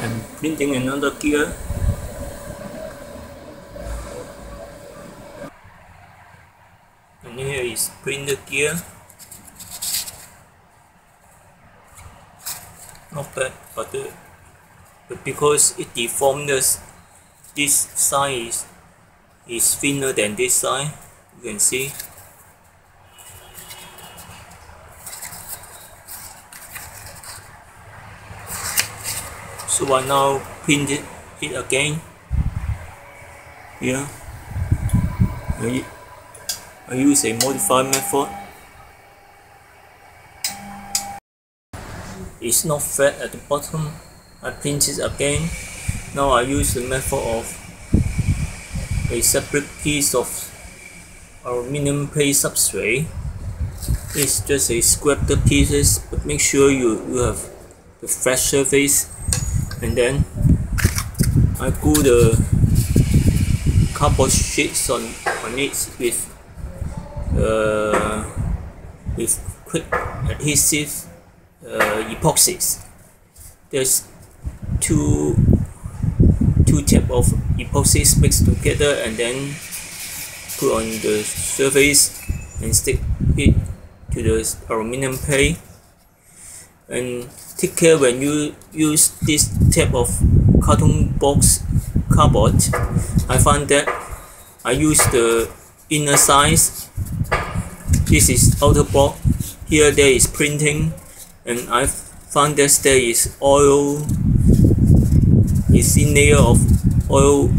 I'm printing another gear. And here is printed gear. Not bad, but because it deformed, this side is thinner than this side. You can see. So I now print it again. Here, I use a modified method. It's not flat at the bottom. I print it again. Now I use the method of a separate piece of aluminum paste substrate. It's just a scraped pieces, but make sure you have the flat surface. And then I glue the cardboard sheets on it with quick adhesive epoxies. There's two types of epoxies mixed together, and then put on the surface and stick it to the aluminum plate. And take care when you use this type of carton box cardboard. I found that I use the inner size. This is outer board. Here there is printing, and I found that there is oil, a thin layer of oil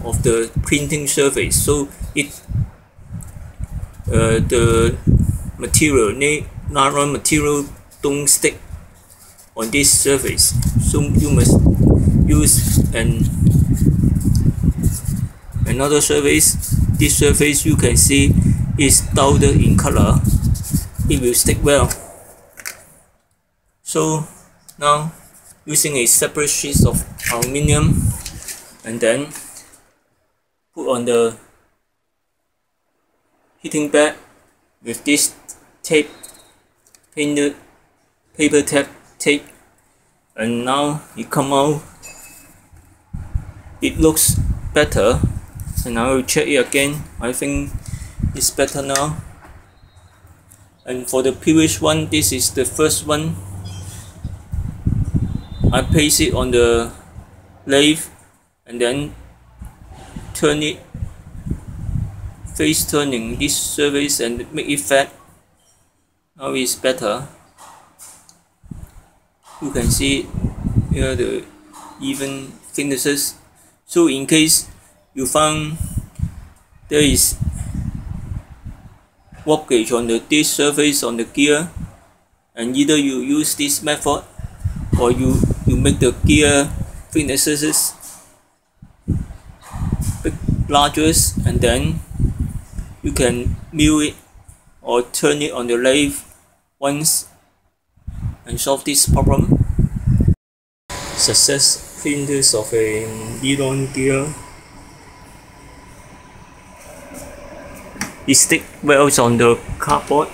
of the printing surface. So the material, nylon material, don't stick on this surface, so you must use another surface. This surface you can see is duller in color. It will stick well. So now using a separate sheet of aluminum, and then put on the heating bed with this tape, painted paper tape, and now it come out. It looks better, and I will check it again. I think it's better now. And for the previous one, this is the first one. I place it on the lathe and then turn it, face turning this surface and make it flat. Now it's better. You can see here the even thicknesses. So in case you found there is warpage on this surface on the gear, and either you use this method or you make the gear thicknesses larger, and then you can mill it or turn it on the lathe once and solve this problem. Success printers of a Nylon gear. It sticks well on the cardboard.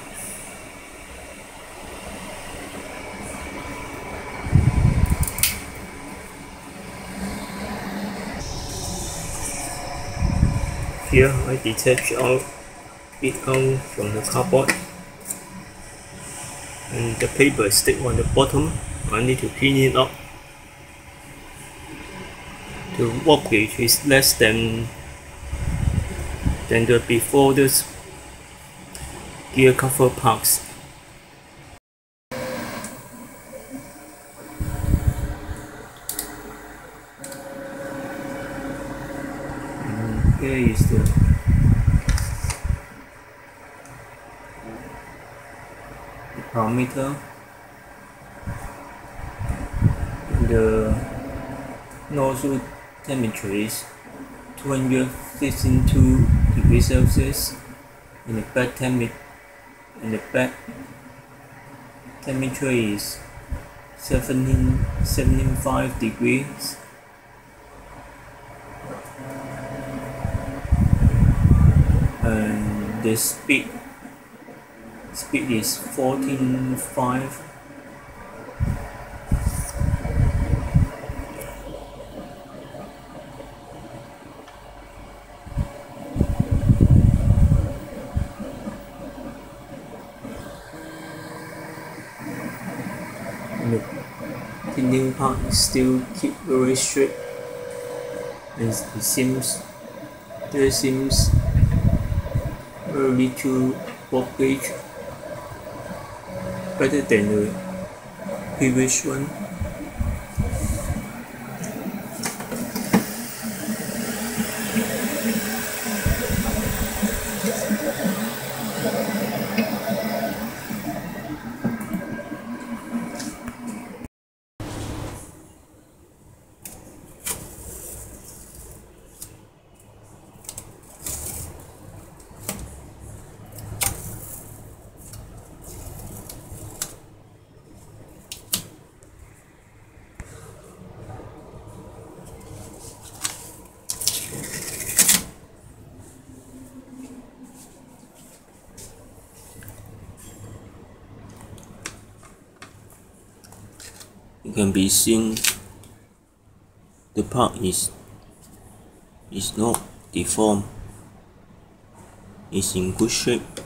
Here I detach it out from the cardboard, and the paper stick on the bottom. I need to clean it up. The warpage is less than the before this gear cover parts. And here is the parameter. The nozzle temperature is 252 degrees Celsius, and the back temperature is 75 degrees. And the speed is 14.5. thinning part is still keep very straight, and it seems there seems very little warpage, better than the previous one. It can be seen the part is not deformed, it's in good shape.